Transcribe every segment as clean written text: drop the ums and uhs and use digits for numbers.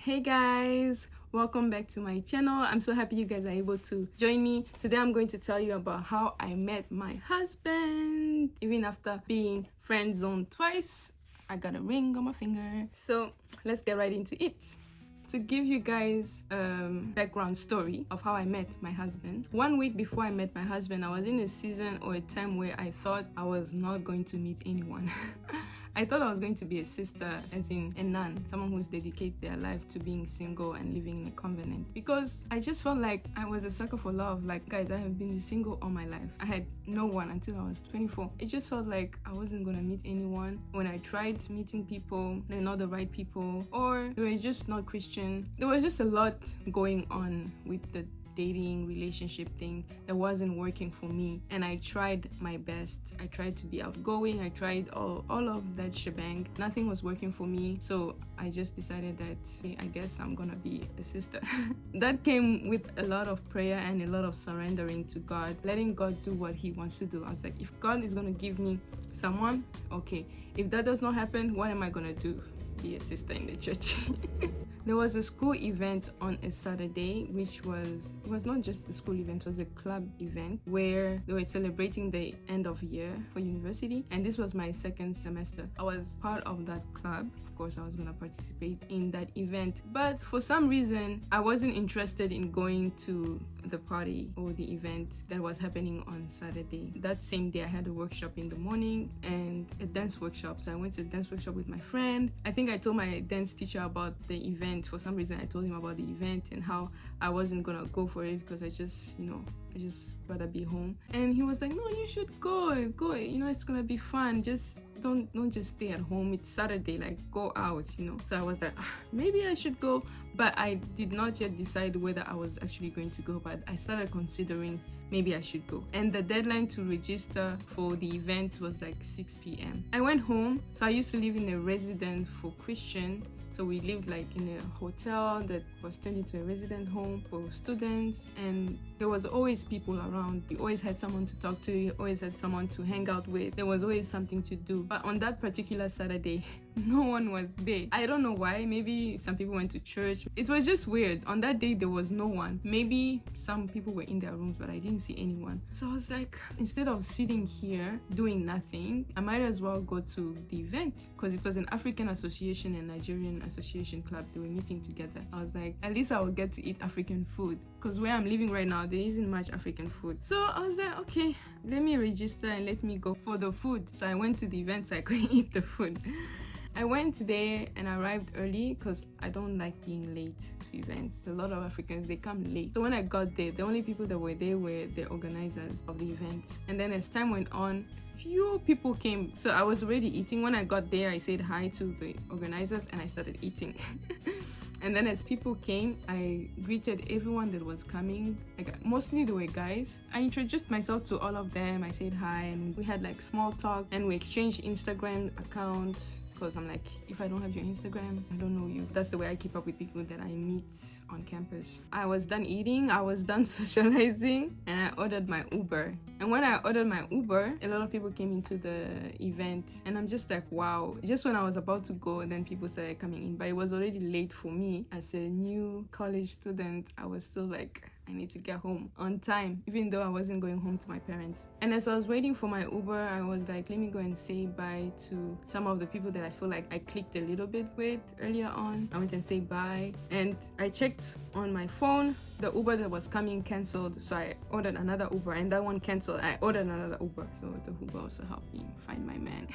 Hey guys, welcome back to my channel. I'm so happy you guys are able to join me. Today I'm going to tell you about how I met my husband. Even after being friend zoned twice, I got a ring on my finger. So let's get right into it. To give you guys background story of how I met my husband. 1 week before I met my husband, I was in a season or a time where I thought I was not going to meet anyone. I thought I was going to be a sister, as in a nun, someone who's dedicated their life to being single and living in a covenant. Because I just felt like I was a sucker for love. Like, guys, I have been single all my life. I had no one until I was 24. It just felt like I wasn't gonna meet anyone. When I tried meeting people, they're not the right people, or they were just not Christian. There was just a lot going on with the dating relationship thing that wasn't working for me, and I tried my best. I tried to be outgoing, I tried all of that shebang. Nothing was working for me, so I just decided that, hey, I guess I'm gonna be a sister. That came with a lot of prayer and a lot of surrendering to God, letting God do what he wants to do. I was like, if God is gonna give me someone, okay. If that does not happen, what am I gonna do? Be a sister in the church. There was a school event on a Saturday, which was not just a school event, it was a club event where they were celebrating the end of year for university, and this was my second semester. I was part of that club. Of course, I was going to participate in that event, but for some reason I wasn't interested in going to the party or the event that was happening on Saturday. That same day I had a workshop in the morning and a dance workshop, so I went to a dance workshop with my friend. I think I told my dance teacher about the event. For some reason I told him about the event and how I wasn't gonna go for it because I just rather be home. And he was like, no, you should go, it's gonna be fun. Just don't just stay at home. It's Saturday, like, go out. So I was like, maybe I should go, but I did not yet decide whether I was actually going to go. But I started considering maybe I should go, and the deadline to register for the event was like 6 p.m. I went home. So I used to live in a residence for Christian, so we lived like in a hotel that was turned into a resident home for students, and there was always people around. You always had someone to talk to, you always had someone to hang out with, there was always something to do. But on that particular Saturday, no one was there. I don't know why. Maybe some people went to church. It was just weird. On that day there was no one. Maybe some people were in their rooms, but I didn't see anyone. So I was like, instead of sitting here doing nothing, I might as well go to the event, because it was an African association and Nigerian association club. They were meeting together. I was like, at least I will get to eat African food, because where I'm living right now there isn't much African food. So I was like, okay, let me register and let me go for the food. So I went to the event so I could eat the food. I went there and arrived early because I don't like being late to events. A lot of Africans, they come late. So when I got there, the only people that were there were the organizers of the event. And then as time went on, few people came. So I was already eating. When I got there, I said hi to the organizers and I started eating. And then as people came, I greeted everyone that was coming. Like, mostly they were guys. I introduced myself to all of them. I said hi and we had like small talk and we exchanged Instagram accounts. Because I'm like, if I don't have your Instagram, I don't know you. That's the way I keep up with people that I meet on campus. I was done eating, I was done socializing, and I ordered my Uber. And when I ordered my Uber, a lot of people came into the event, and I'm just like, wow. Just when I was about to go, then people started coming in, but it was already late for me. As a new college student, I was still like, I need to get home on time, even though I wasn't going home to my parents. And as I was waiting for my Uber, I was like, let me go and say bye to some of the people that I feel like I clicked a little bit with earlier on. I went and say bye, and I checked on my phone. The Uber that was coming canceled, so I ordered another Uber, and that one canceled. I ordered another Uber, so the Uber also helped me find my man.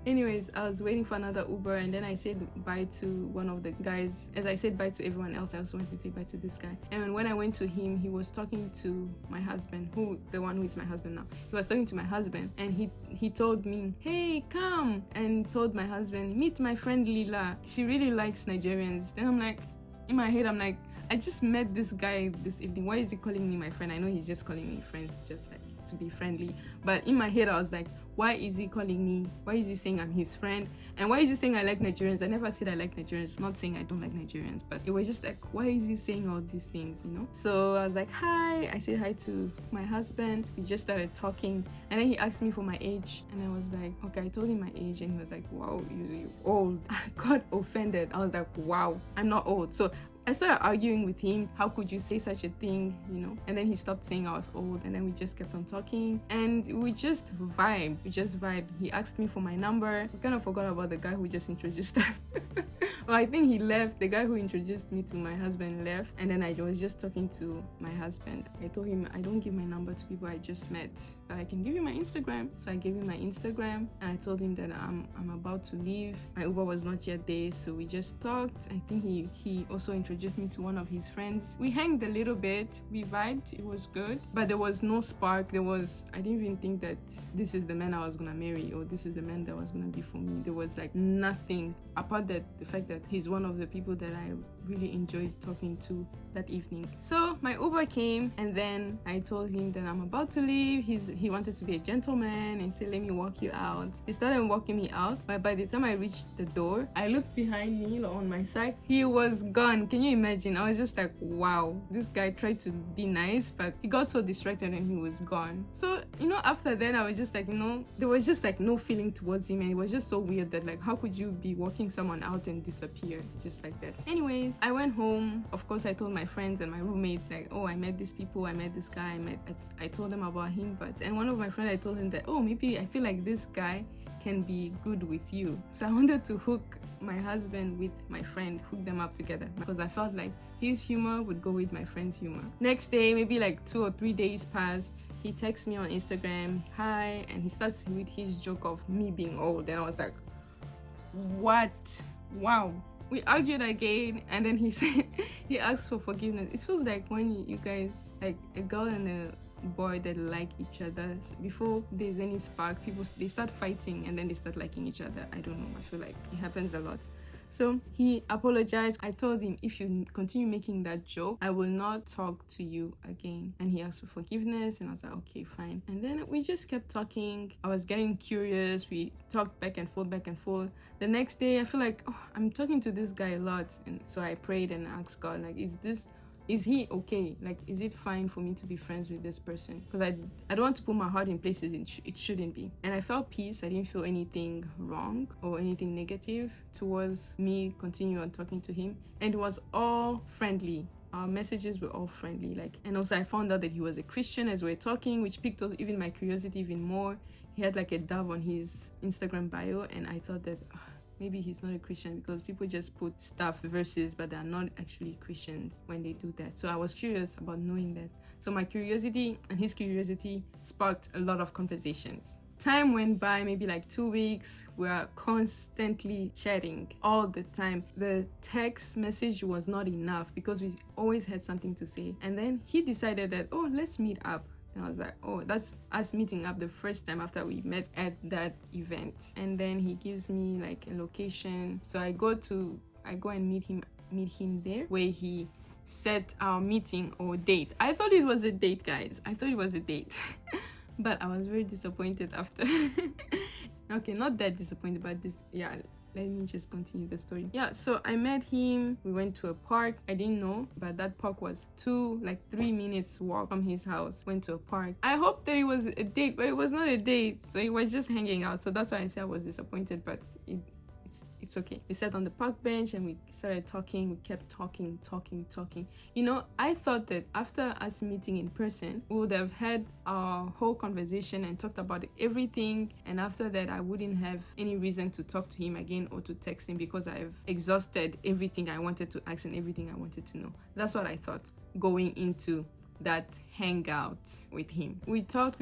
Anyways, I was waiting for another Uber, and then I said bye to one of the guys. As I said bye to everyone else, I also went to say bye to this guy. And when I went to him, he was talking to my husband, the one who is my husband now. He was talking to my husband, and he told me, hey, come, and told my husband, meet my friend Lila. She really likes Nigerians. Then I'm like, in my head, I'm like, I just met this guy this evening. Why is he calling me my friend? I know he's just calling me friends, just like to be friendly. But in my head I was like, why is he calling me? Why is he saying I'm his friend? And why is he saying I like Nigerians? I never said I like Nigerians. Not saying I don't like Nigerians, but it was just like, why is he saying all these things, you know? So I was like, hi. I said hi to my husband. We just started talking, and then he asked me for my age, and I was like, okay. I told him my age, and he was like, wow, you're old. I got offended. I was like, wow, I'm not old. So I started arguing with him. How could you say such a thing, you know? And then he stopped saying I was old, and then we just kept on talking, and we just vibed. He asked me for my number. I kind of forgot about the guy who just introduced us. Well, I think he left. The guy who introduced me to my husband left, and then I was just talking to my husband. I told him I don't give my number to people I just met, but I can give you my Instagram. So I gave him my Instagram, and I told him that I'm about to leave. My Uber was not yet there, so we just talked. I think he also introduced me to one of his friends. We hanged a little bit. We vibed. It was good, but there was no spark. I didn't even think that this is the man I was gonna marry, or this is the man that was gonna be for me. There was like nothing apart that the fact that he's one of the people that I really enjoyed talking to that evening. So my Uber came, and then I told him that I'm about to leave. He wanted to be a gentleman and said, let me walk you out. He started walking me out, but by the time I reached the door, I looked behind me on my side. He was gone. Can you imagine? I was just like, wow, this guy tried to be nice, but he got so distracted and he was gone. So, you know, after that, I was just like, you know, there was just like no feeling towards him, and it was just so weird that like, how could you be walking someone out and disappear just like that? Anyways, I went home. Of course, I told my friends and my roommate like, oh, I met these people, I met this guy, I told them about him. And one of my friends, I told him that, oh, maybe I feel like this guy can be good with you. So I wanted to hook my husband with my friend, hook them up together, because I felt like his humor would go with my friend's humor. Next day, maybe like 2 or 3 days passed, he texts me on Instagram, hi, and he starts with his joke of me being old, and I was like, what? Wow. We argued again, and then he said he asked for forgiveness. It feels like when you guys, like a girl and a boy that like each other, before there's any spark, they start fighting and then they start liking each other. I don't know, I feel like it happens a lot. So he apologized. I told him, if you continue making that joke, I will not talk to you again. And he asked for forgiveness, and I was like, okay, fine. And then we just kept talking. I was getting curious. We talked back and forth. The next day, I feel like, oh, I'm talking to this guy a lot. And so I prayed and asked God, like, is he okay? Like, is it fine for me to be friends with this person? Because I don't want to put my heart in places it shouldn't be. And I felt peace. I didn't feel anything wrong or anything negative towards me continuing on talking to him. And it was all friendly. Our messages were all friendly. And also I found out that he was a Christian as we were talking, which piqued up even my curiosity even more. He had like a dove on his Instagram bio, and I thought that maybe he's not a Christian, because people just put stuff, verses, but they're not actually Christians when they do that. So I was curious about knowing that. So my curiosity and his curiosity sparked a lot of conversations. Time went by, maybe like 2 weeks. We are constantly chatting all the time. The text message was not enough because we always had something to say. And then he decided that, oh, let's meet up. And I was like, oh, that's us meeting up the first time after we met at that event. And then he gives me like a location. So I go and meet him there, where he set our meeting or date. I thought it was a date, guys. I thought it was a date. But I was very disappointed after. Okay, not that disappointed, but let me just continue the story. Yeah, so I met him. We went to a park. I didn't know, but that park was 3 minutes walk from his house. Went to a park. I hoped that it was a date, but it was not a date. So it was just hanging out. So that's why I said I was disappointed, but it's okay. We sat on the park bench and we started talking. We kept talking. You know, I thought that after us meeting in person, we would have had our whole conversation and talked about everything. And after that, I wouldn't have any reason to talk to him again or to text him, because I've exhausted everything I wanted to ask and everything I wanted to know. That's what I thought going into that hangout with him. We talked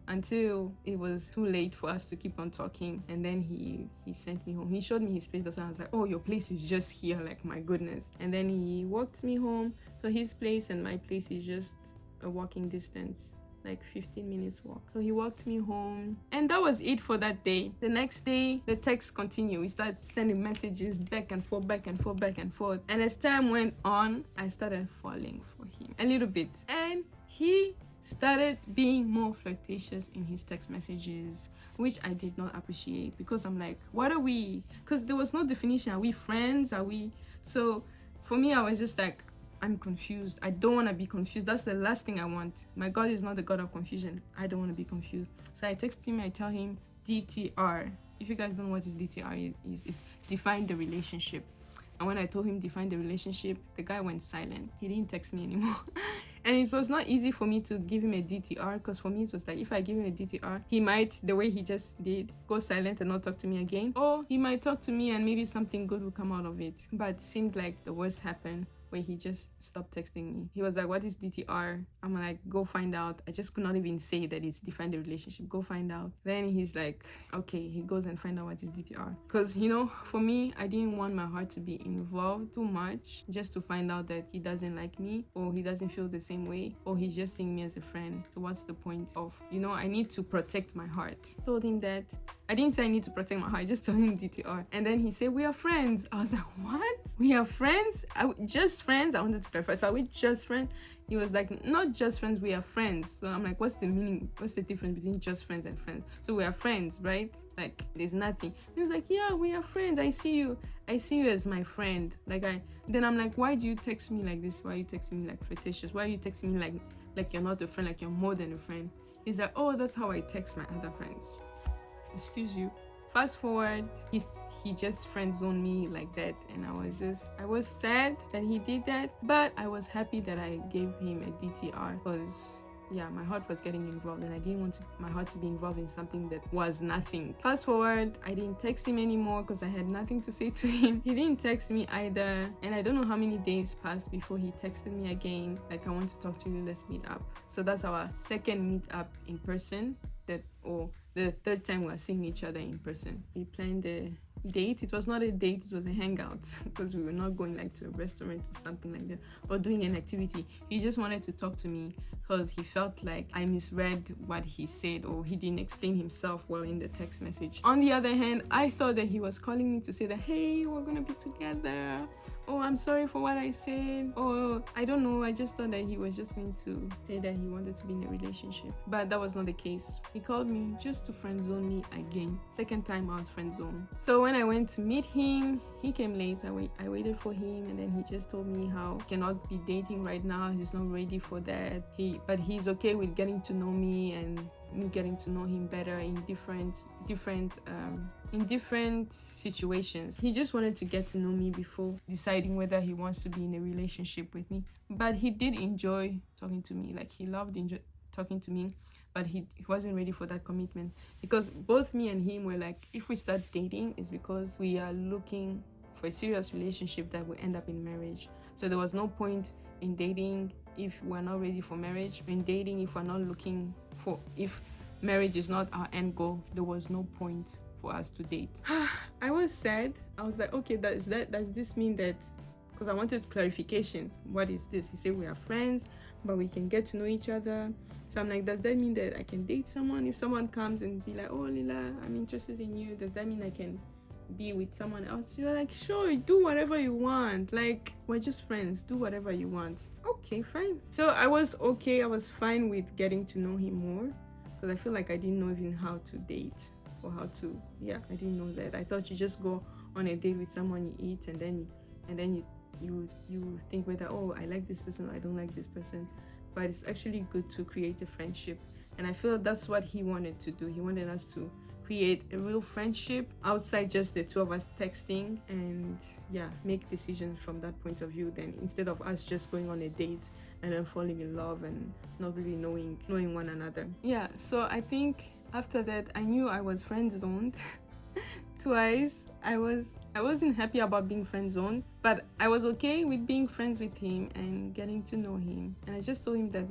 until it was too late for us to keep on talking, and then he sent me home. He showed me his place. That's why I was like, oh, your place is just here, like, my goodness. And then he walked me home. So his place and my place is just a walking distance, like 15 minutes walk. So he walked me home, and that was it for that day. The next day, the texts continued. We started sending messages back and forth. And as time went on, I started falling for him a little bit, and he started being more flirtatious in his text messages, which I did not appreciate, because I'm like, what are we? Because there was no definition. Are we friends? Are we? So for me, I was just like, I'm confused. I don't want to be confused. That's the last thing I want. My God is not the God of confusion. I don't want to be confused. So I text him, I tell him DTR. If you guys don't know what is DTR, is define the relationship. And when I told him define the relationship, the guy went silent. He didn't text me anymore. And it was not easy for me to give him a DTR, because for me it was like, if I give him a DTR, he might, the way he just did, go silent and not talk to me again. Or he might talk to me and maybe something good will come out of it. But it seemed like the worst happened, where he just stopped texting me. He was like, what is DTR? I'm like, go find out. I just could not even say that it's define the relationship. Go find out. Then he's like, okay, he goes and find out what is DTR. Because, you know, for me, I didn't want my heart to be involved too much just to find out that he doesn't like me, or he doesn't feel the same way, or he's just seeing me as a friend. So what's the point of, you know, I need to protect my heart. Told him that. I didn't say I need to protect my heart. I just told him DTR. And then he said, we are friends. I was like, what? We are friends? Just friends? I wanted to clarify. So are we just friends? He was like, not just friends, we are friends. So I'm like, what's the meaning? What's the difference between just friends and friends? So we are friends, right? Like, there's nothing. He was like, yeah, we are friends. I see you as my friend. Then I'm like, why do you text me like this? Why are you texting me like flirtatious? Why are you texting me like you're not a friend, like you're more than a friend? He's like, oh, that's how I text my other friends. Excuse you. Fast forward, he just friend zoned me like that, and I was sad that he did that, but I was happy that I gave him a DTR, because yeah, my heart was getting involved, and I didn't want my heart to be involved in something that was nothing. Fast forward, I didn't text him anymore because I had nothing to say to him. He didn't text me either, and I don't know how many days passed before he texted me again, like, I want to talk to you, let's meet up. So that's our second meet up in person, or the third time we're seeing each other in person. We planned a date. It was not a date, it was a hangout, because we were not going like to a restaurant or something like that, or doing an activity. He just wanted to talk to me because he felt like I misread what he said, or he didn't explain himself well in the text message. On the other hand, I thought that he was calling me to say that, hey, we're gonna be together, oh, I'm sorry for what I said, or I don't know, I just thought that he was just going to say that he wanted to be in a relationship. But that was not the case. He called me just to friend zone me again. Second time I was friend zoned. So when I went to meet him, he came late. I waited for him, and then he just told me how he cannot be dating right now, he's not ready for that, but he's okay with getting to know me and me getting to know him better in different situations. He just wanted to get to know me before deciding whether he wants to be in a relationship with me. But he did enjoy talking to me, like he loved talking to me, but he wasn't ready for that commitment, because both me and him were like, if we start dating, it's because we are looking for a serious relationship that will end up in marriage. So there was no point in dating if we're not ready for marriage. In dating, if we're not looking for, if marriage is not our end goal, there was no point for us to date. I was sad. I was like, okay, does this mean that, because I wanted clarification, what is this? He said we are friends, but we can get to know each other. So I'm like, does that mean that I can date someone? If someone comes and be like, oh, Lila, I'm interested in you, does that mean I can be with someone else? You're like, sure, do whatever you want, like, we're just friends, do whatever you want. Okay, fine. So I was fine with getting to know him more, because I feel like I didn't know even how to date, or how to, I didn't know that. I thought you just go on a date with someone, you eat, and then you think whether, oh, I like this person or I don't like this person. But it's actually good to create a friendship, and I feel that's what he wanted to do. He wanted us to create a real friendship outside just the two of us texting, and make decisions from that point of view, then instead of us just going on a date and then falling in love and not really knowing one another. So I think after that I knew I was friend zoned twice. I wasn't happy about being friend zoned, but I was okay with being friends with him and getting to know him. And I just told him that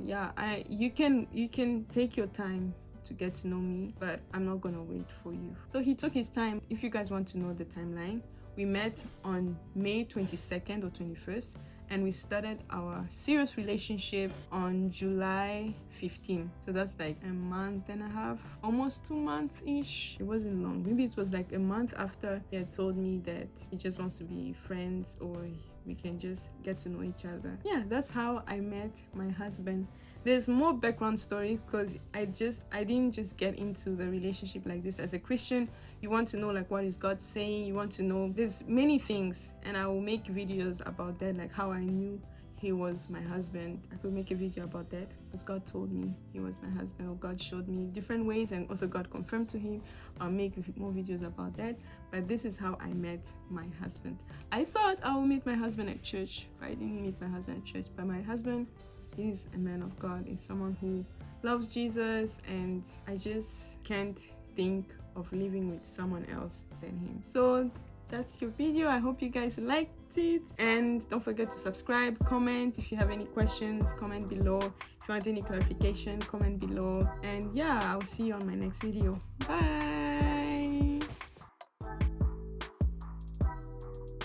you can take your time to get to know me, but I'm not gonna wait for you. So he took his time. If you guys want to know the timeline, we met on May 22nd or 21st, and we started our serious relationship on July 15th. So that's like a month and a half, almost 2 months-ish. It wasn't long. Maybe it was like a month after he had told me that he just wants to be friends, or we can just get to know each other. That's how I met my husband. there's more background stories because I didn't just get into the relationship like this. As a Christian, you want to know like what is God saying, you want to know there's many things, and I will make videos about that, like how I knew he was my husband. I could make a video about that because God told me he was my husband, or God showed me different ways, and also God confirmed to him. I'll make more videos about that. But this is how I met my husband. I thought I would meet my husband at church, but I didn't meet my husband at church. But my husband is a man of God. He's someone who loves Jesus, and I just can't think of living with someone else than him. So that's your video. I hope you guys liked it, and don't forget to subscribe, comment. If you have any questions, comment below. If you want any clarification, comment below. And yeah, I'll see you on my next video. Bye.